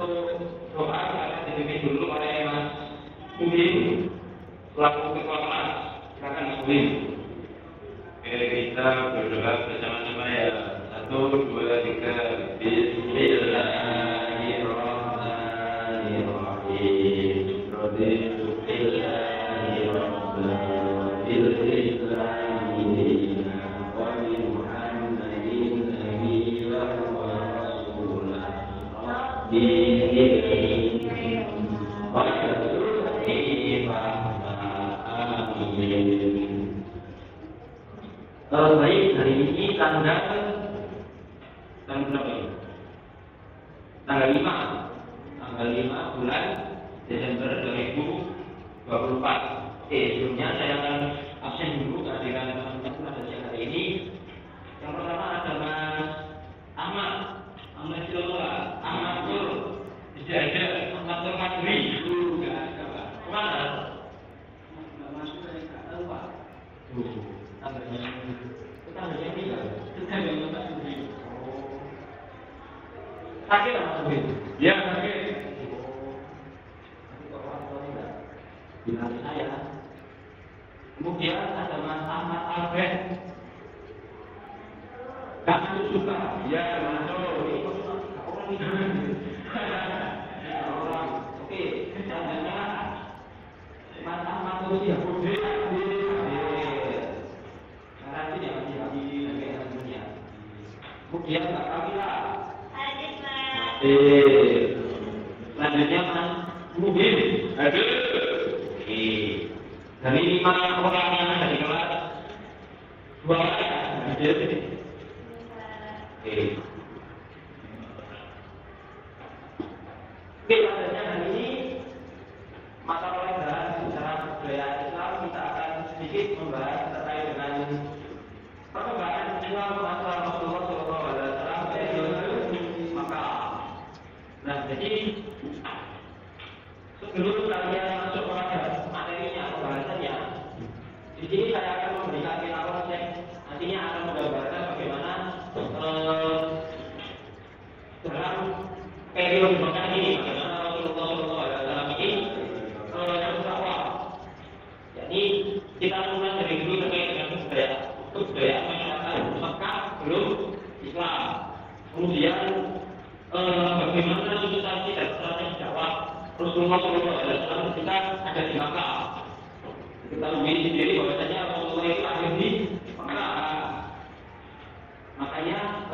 untuk doa akan dipimpin dulu oleh Mas Udin selaku ketua kelas. Silakan Mas Udin. Oke, kita berdoa bersama-sama ya. 1, 2, 3. Bismillahirrahmanirrahim. Raditu billahi rabban bil islami dinan wa bi Muhammadin nabiyyan wa rasulan. Baik, hari ini tanggal berapa ya? Tanggal 5 bulan Desember 2024. Sebelumnya saya akan absen dulu kehadiran teman-teman pada siang hari ini. Yang pertama ada Mas Ahmad Silola, Ahmad Nur, Ahmad Nur Madri. Kemana? Sakit Mas Udin? Ya, sakit. Bilang saya. Kemudian ada Mas Ahmad Albert. Gak masuk juga. Ya, masuk. Orang. Oke, selanjutnya Mas Ahmad Lucia. Kemudian Mbak Kamila. Selanjutnya Mas Mubin. Dari 5 orang yang ada di kelas, 2 orang yang hadir. Selanjutnya hari ini mata pelajaran sejarah budaya Islam kita akan sedikit membahas terkait dengan perkembangan Islam masa Rasulullah SAW dari Makkah. Nah, jadi sebelum kalian masuk kepada materinya, pembahasannya, di sini saya akan memberikan kita konsep, nantinya akan menggambarkan bagaimana dalam periode Makkah ini, bagaimana Rasulullah SAW ini berdakwah. Jadi kita mulai dari dulu terkait dengan kebudayaan masyarakat Makkah belum Islam. Kemudian bagaimana substansi dan strategi dakwah Rasulullah SAW ketika ada di Makkah. Kita tahu sendiri bahwasanya Rasulullah itu lahir di Makkah. Makanya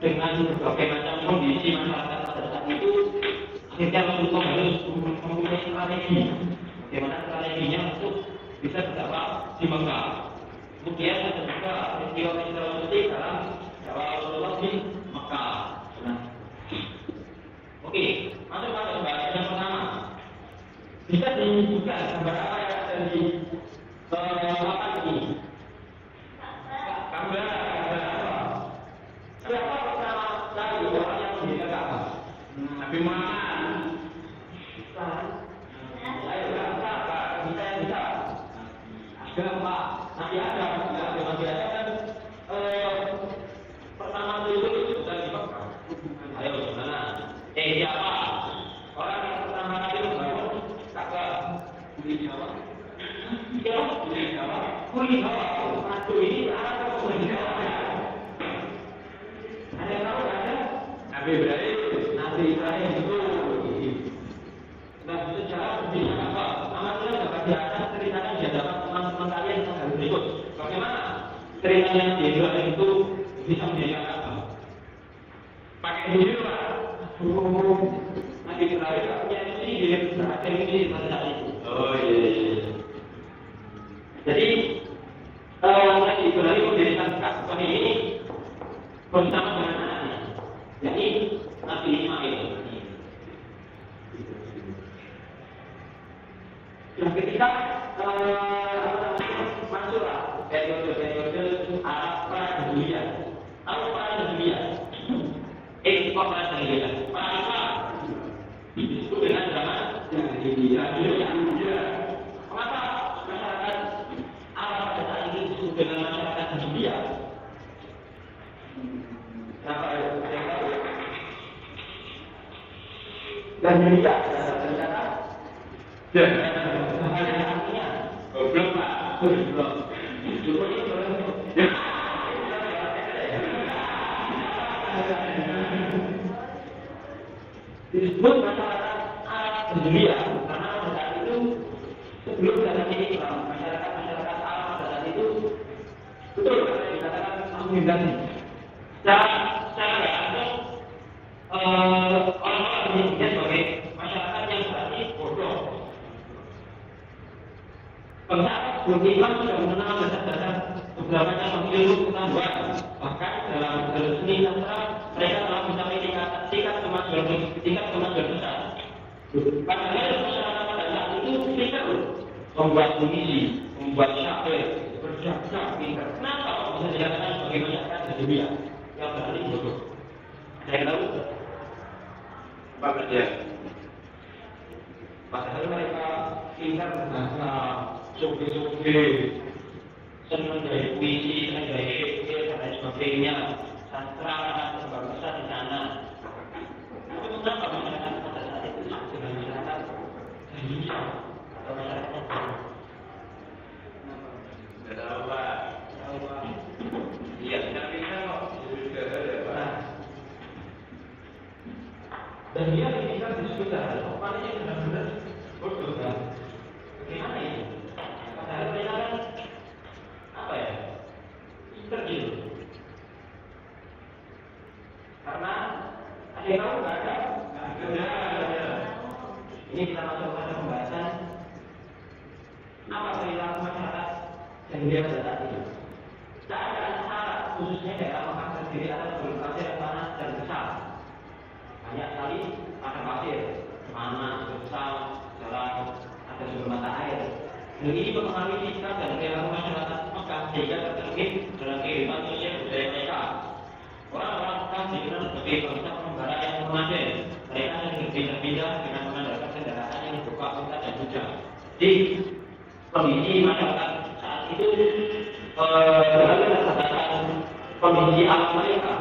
dengan berbagai macam kondisi masyarakat pada saat itu, akhirnya Rasulullah harus mempunyai strategi. Bagaimana strateginya untuk bisa berdakwah di Makkah. Kemudian ada juga peristiwa-peristiwa penting dalam dakwah Rasulullah di Makkah. Nah, oke, masuk pada pembahasan yang pertama. Bisa dibuka gambar apa yang ada di papan ini? Gambar apa? Siapa pertama kali orang yang mendirikan Ka'bah? Nabi Muhammad. Ayo bisa. Ada Pak, Nabi Adam, Nabi Adam kan pertama dulu itu bukan di Makkah. Ayo gimana? Siapa? Orang yang pertama kali membangun Ka'bah? Kuli Jawa. Kuli Jawa. Aduh, ini arah ke Kuli Jawa. Ada yang tahu ada? Nabi Ibrahim. Nabi Ibrahim itu. Nah, sejarah bisa apa? Amatnya dapat di atas ceritanya dia dapat teman-teman kalian yang harus berikut. Bagaimana ceritanya di Ibrahim itu bisa menjadi apa? Pakai diri lah. Nabi Ibrahim punya sihir, berhasil ini pada saat itu. Oh iya. Jadi Nabi Ibrahim mendirikan Ka'bah ini bersama dengan anaknya, yakni Nabi Ismail. Nah, ketika masuklah periode Arab Pradulia, tahu Pradulia? Kok Pradulia? Perang itu dengan zaman Jahiliyah. Kenapa masyarakat Arab pada saat ini disebut dengan masyarakat Jahiliyah? Kenapa? Ada yang tahu? Jahiliyah, ternyata. Ya. Artinya, Belum Pak. belum. Disebut masyarakat Arab Jahiliyah karena pada saat itu sebelum datang ini masyarakat Arab pada saat itu betul dikatakan asimilasi. Secara langsung orang-orang menyebutnya sebagai masyarakat yang berarti bodoh. Bangsa belum Islam sudah mengenal dasar-dasar beberapa cabang ilmu pengetahuan. Bahkan dalam seni sastra mereka telah mencapai tingkat kemajuan besar. Padahal masyarakat pada saat itu pintar membuat puisi, membuat syair, berjasa pintar. Kenapa bisa dikatakan sebagai masyarakat jahiliyah yang berarti bodoh? Ada yang tahu? Pak kerja. Padahal mereka pintar berbahasa, sufi-sufi, senang dari puisi, senang dari syair, dan lain sebagainya. Sastra sangat besar di sana. Tapi kenapa masyarakat pada saat itu dengan masyarakat jahiliyah atau masyarakat bodoh? Tidak tahu Pak. Tahu Pak? Iya, tidak bisa kok. Sudah ada Pak. Dan dia bisa disebut apa yang benar-benar bodoh kan? Bagaimana ini? Padahal mereka kan apa ya? Terjun. Karena ada yang tahu nggak ada? Nggak ada. Ini kita masuk pada pembahasan apa perilaku masyarakat jahiliyah pada saat itu. Keadaan syarat khususnya daerah Mekah sendiri adalah gurun pasir yang panas dan besar. Banyak sekali padang pasir, panas, besar, jalan, ada sumber mata air. Hal ini mempengaruhi sikap dan perilaku masyarakat Mekah sehingga tercermin dalam kehidupan sosial budaya mereka. Orang-orang Mekah dikenal sebagai bangsa pengembara yang nomaden. Mereka sering berpindah-pindah dengan mengandalkan kendaraan yang berupa unta dan kuda. Jadi kondisi masyarakat saat itu berada pada kondisi alam mereka,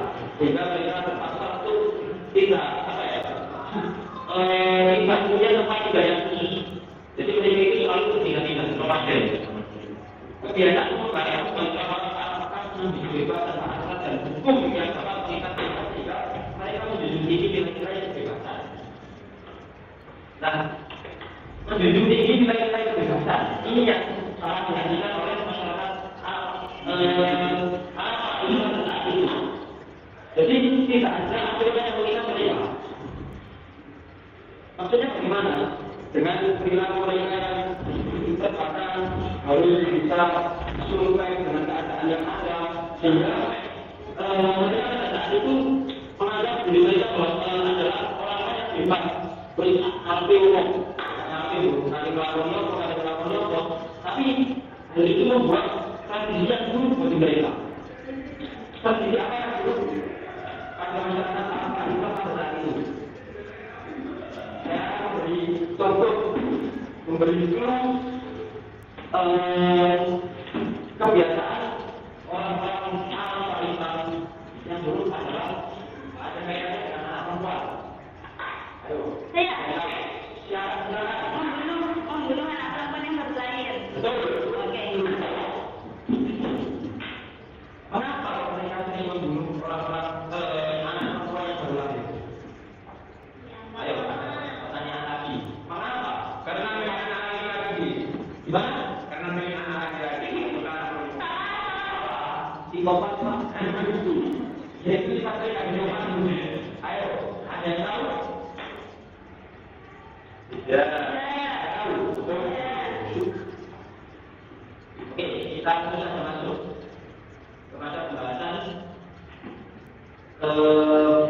sehingga mereka terpaksa untuk tidak apa ya, tidak punya tempat tinggal yang khusus. Jadi mereka itu selalu berpindah-pindah ke nomaden. Kebiasaan mengembara bangsa orang Arab menjadi bebas tanpa aturan dan hukum yang dapat mengikat mereka sehingga mereka menjunjung tinggi nilai-nilai kebebasan. Nah, menjunjung tinggi nilai-nilai kebebasan ini yang sangat dihasilkan oleh masyarakat Arab saat itu. Jadi tidak ada aturan yang mengikat mereka. Maksudnya bagaimana? Dengan perilaku mereka yang terbatas harus bisa sesuai dengan keadaan yang ada, sehingga mereka pada saat itu menganggap diri mereka adalah orang-orang yang bebas berarti umum, tapi hal itu membuat tradisi yang buruk bagi mereka. Tradisi apa yang buruk pada masyarakat Arab pada saat itu? Saya memberi contoh, memberi kebiasaan orang-orang Arab Islam yang buruk adalah ada kaitannya dengan anak perempuan. Ayo. Membunuh anak perempuan yang baru lahir. Betul. Oke. Kenapa mereka sering membunuh orang-orang anak perempuan yang baru lahir? Ayo, pertanyaan lagi. Mengapa? Karena mereka anak laki-laki. Gimana? Karena mereka anak laki-laki. Bukan anak perempuan. Psikopat Pak. Jadi sifat mereka psikopat. Ayo, ada yang tahu? Ya. Oke, kita langsung saja masuk kepada pembahasan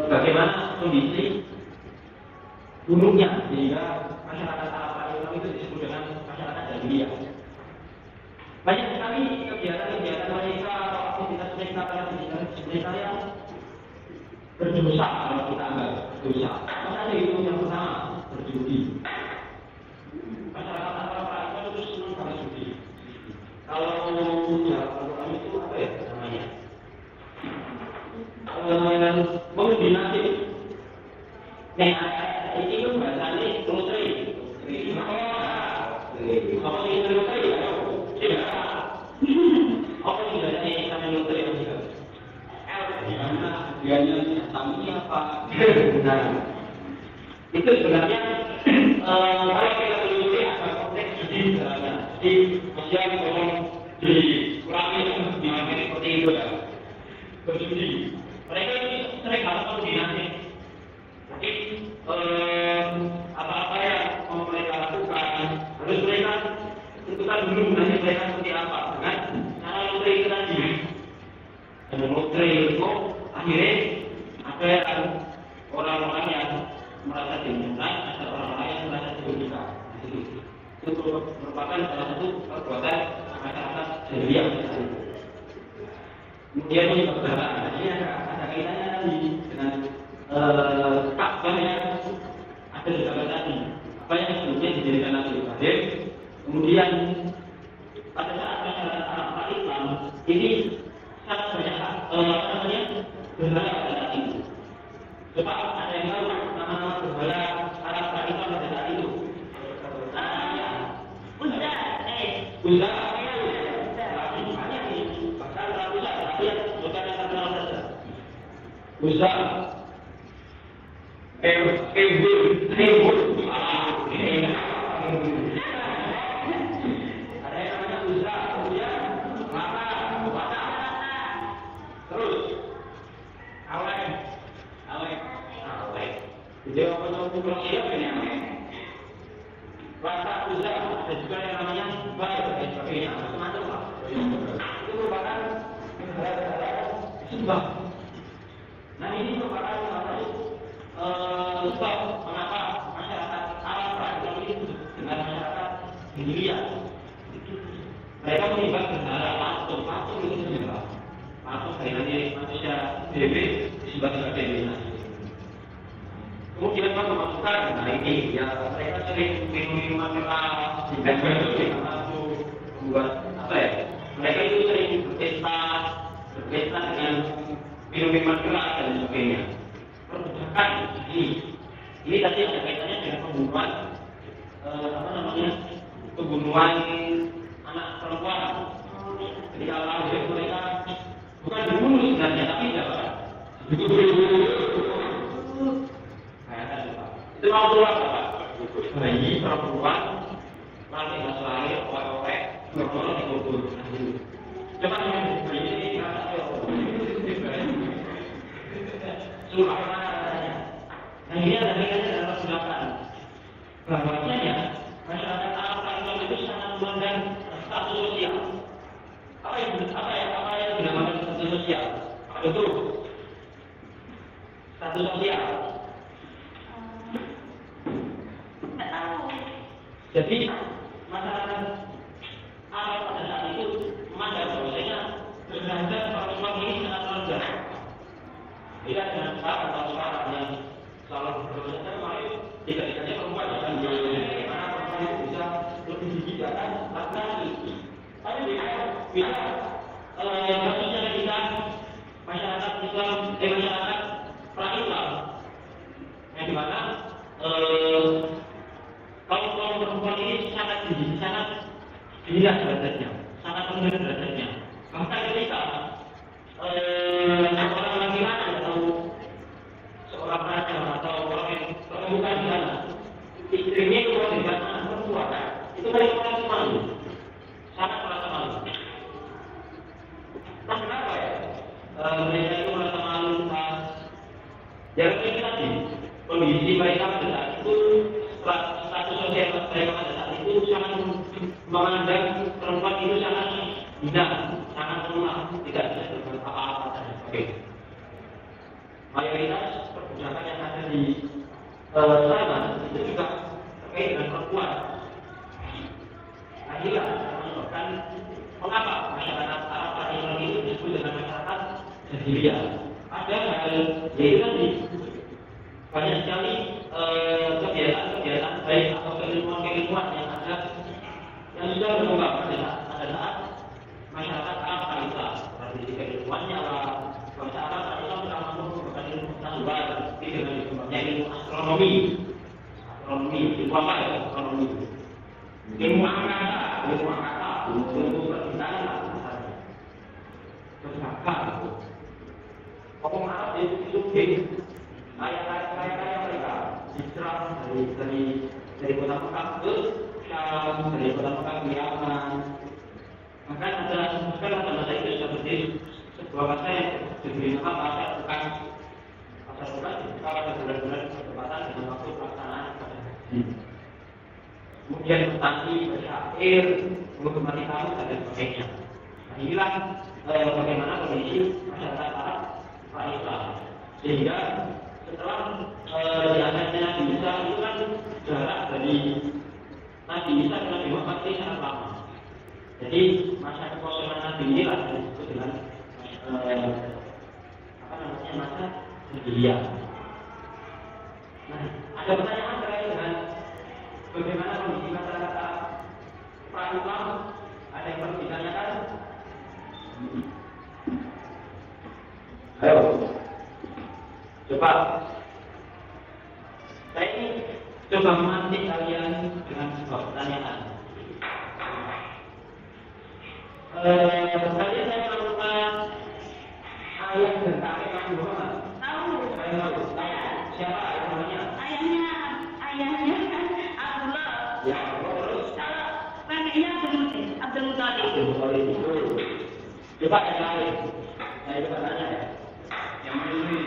bagaimana kondisi gunungnya sehingga masyarakat Arab Islam itu disebut dengan masyarakat jahiliyah. Banyak sekali kegiatan-kegiatan mereka atau aktivitas mereka pada mereka yang berdosa kalau kita anggap dosa. Masa itu yang pertama berjudi. Masyarakat Arab Islam itu senang sama judi. Kalau kami itu apa ya namanya? Mengundi nasib. Ini pun bahasa Sami apa? Nah, itu sebenarnya kalau kita telusuri agak kompleks jadi sebenarnya. Jadi manusia memang dikurangi dengan seperti itu ya. Berjudi. Mereka ini sering harus koordinasi. Jadi apa-apa yang mau mereka lakukan harus mereka tentukan dulu nanti mereka seperti apa kan? Cara lotre itu tadi. Dan lotre itu akhirnya ada orang-orang yang merasa diuntungkan, ada orang-orang yang merasa dirugikan. Itu merupakan salah satu perbuatan masyarakat jahiliyah. Kemudian ini perbuatan ini ada kaitannya tadi dengan Ka'bah yang ada di Ka'bah tadi. Apa yang sebelumnya dijadikan Nabi Ibrahim. Kemudian pada saat masyarakat Arab Islam ini sangat banyak berhala pada saat itu. Coba ada yang tahu nama berhala Arab Islam pada saat itu? Uzza. Uzza. Dia apa siapa ini namanya? Rasa Uzza, ada juga yang namanya Bair dan sebagainya, macam-macam lah. Itu merupakan sebab. Nah ini merupakan salah satu sebab mengapa masyarakat Arab ini dengan masyarakat India. Mereka menimbang berhala patung itu menyembah. Patung dari manusia bebek disembah sebagai dewa. Kemudian memasukkan, nah ini ya mereka sering minuman keras, dan membuat apa ya? Mereka itu sering berpesta dengan minuman keras dan sebagainya. Perbudakan ini tadi ada kaitannya dengan pembunuhan, pembunuhan anak perempuan. Jadi kalau mereka bukan dibunuh sebenarnya, tapi apa? Itu mau keluar Pak. Bayi perempuan nanti masuk lahir oleh orang dikubur. Coba yang bayi ini surah mana katanya. Nah ini ada kaitannya dengan perbudakan. Bahwasanya masyarakat Arab itu sangat memandang status sosial. Apa yang dinamakan status sosial? Apa itu? Status sosial. Jadi masyarakat Arab pada saat itu memandang bahwasanya derajat perempuan ini sangat rendah. Tidak dengan sekarang yang selalu berdosa mari tidak-tidaknya perempuan akan bagaimana perempuan itu bisa lebih tinggi kan laki-laki. Tapi bisa kasusnya ketika masyarakat Islam masyarakat pra-Islam yang dimana kaum perempuan ini sangat tinggi, sangat rendah derajatnya, sangat rendah derajatnya. Bahkan ketika seorang laki-laki atau seorang raja atau orang yang terbuka di sana, istrinya itu kalau tidak anak perempuan, itu mereka merasa malu, sangat merasa malu. Nah kenapa ya? Mereka itu merasa malu yang tadi kondisi mereka pada saat itu status sosial mereka pada saat itu sangat memandang perempuan itu sangat hina, sangat lemah, tidak bisa berbuat apa-apa dan sebagainya. Mayoritas perbudakan yang ada di sana itu juga terkait dengan perempuan. Akhirnya menyebabkan mengapa masyarakat Arab pada Islam itu disebut dengan masyarakat jahiliyah. Padahal yaitu tadi banyak sekali kebiasaan baik atau keilmuan yang ada yang sudah berkembang pada saat masyarakat Arab Islam. Tradisi keilmuannya lah, bangsa Arab Islam sudah mampu menggunakan ilmu pengetahuan dengan dikembangnya ilmu astronomi, ilmu apa ya astronomi, ilmu angkasa, ilmu perbintangan lah misalnya, berbakat. Ngomong Arab itu kaya mereka diserang dari kota Mekah ke Syam, dari kota Mekah ke Yaman. Maka ada masa itu seperti sebuah masa yang diberi nama masa bukan pada bulan-bulan bertepatan dengan waktu pelaksanaan ibadah haji. Kemudian bertani, bersyair, menghormati tamu dan sebagainya. Nah, inilah bagaimana kondisi masyarakat Arab pra-Islam. Sehingga setelah diangkatnya Nabi Isa itu kan jarak dari Nabi Isa ke Nabi Muhammad ini sangat lama. Jadi masa kekosongan Nabi inilah disebut dengan masa jahiliyah. Nah, ada pertanyaan terkait dengan bagaimana kondisi masyarakat pra-Islam? Ada yang perlu ditanyakan? Ayo, coba. Saya ini coba memancing kalian dengan sebuah pertanyaan. Kalian saya melakukan ayat dan kakek Nabi Muhammad. Tahu. Saya tahu. Siapa ayah namanya? Ayahnya Abdullah. Ya, terus Kalau kakeknya Abdul Muthalib. Abdul Muthalib itu. Coba yang lain. Saya coba tanya ya. Yang mana ini?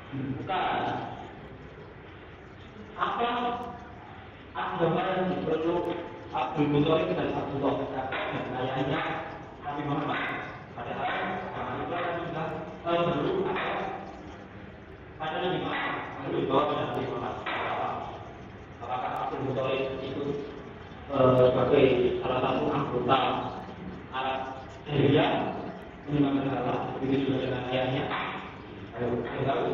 Bukan. Apa agama yang dipeluk Abdul Muthalib dan Abdullah dan ayahnya Nabi Muhammad? Padahal agama itu kan sudah belum ada pada Nabi Muhammad. Lalu dibawa pada Nabi Muhammad. Apakah Abdul Muthalib itu sebagai salah satu anggota Arab jahiliyah menyembah berhala begitu juga dengan ayahnya? Ayo, kita tahu.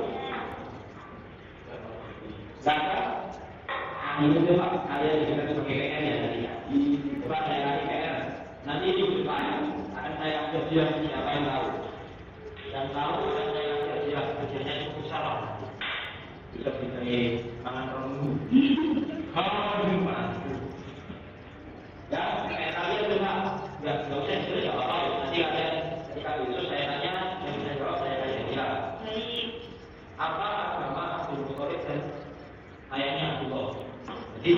Maka ini coba kalian juga sebagai PR ya tadi ya. Coba saya kasih PR. Nanti di depan akan saya kerja siapa yang tahu. Yang tahu akan saya kerja kerjanya itu salah. Tidak bisa mangan remu. Kalau di mana? Ya, kayak kalian coba. Ya, nggak usah itu ya apa. Nanti kalian ketika itu saya tanya, yang bisa jawab saya tanya dia. Baik. Apa agama Abdul Muthalib dan ayahnya Abdullah? Jadi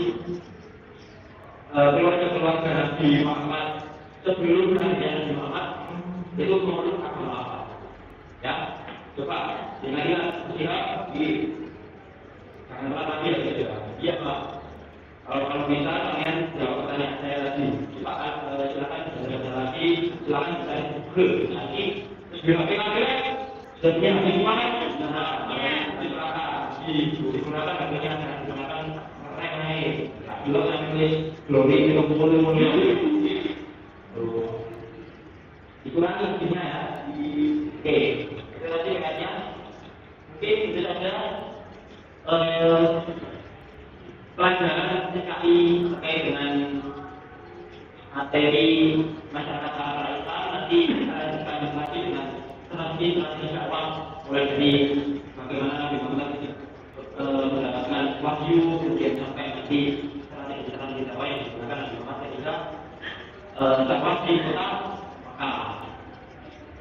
keluarga Nabi Muhammad sebelum Nabi Muhammad itu menurut agama apa? Ya, coba dengarkan siapa di jangan lupa lagi ya gitu. Iya Pak. Kalau bisa kalian jawab pertanyaan saya tadi. Silakan bisa lagi. Silakan saya ke lagi. Terus bilang setiap hari Jumat, digunakan akhirnya dengan menggunakan merek naik. Bila saya tulis glory itu mulai dikurangi intinya ya. Oke, itu tadi katanya. Mungkin itu saja pelajaran TKI terkait dengan materi masyarakat Arab Islam. Nanti kita lanjutkan lagi dengan strategi dakwah mulai dari bagaimana Nabi Muhammad mendapatkan wahyu, kemudian sampai nanti strategi dakwah yang digunakan Nabi Muhammad ketika dakwah di kota Mekah.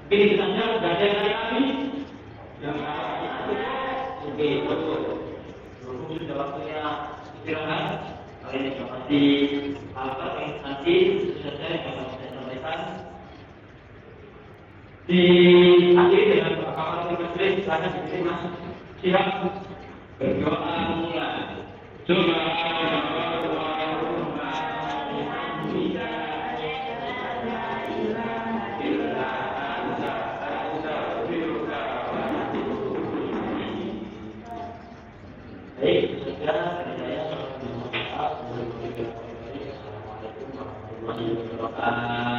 Mungkin itu saja. Tidak ada yang lain yang oke, betul. Sudah waktunya istirahat. Kalian juga pasti apa yang nanti selesai yang saya sampaikan. Diakhiri dengan doa majelis. Silakan diterima. Siap berdoa mulai. Baik, segera saya Assalamualaikum warahmatullahi wabarakatuh.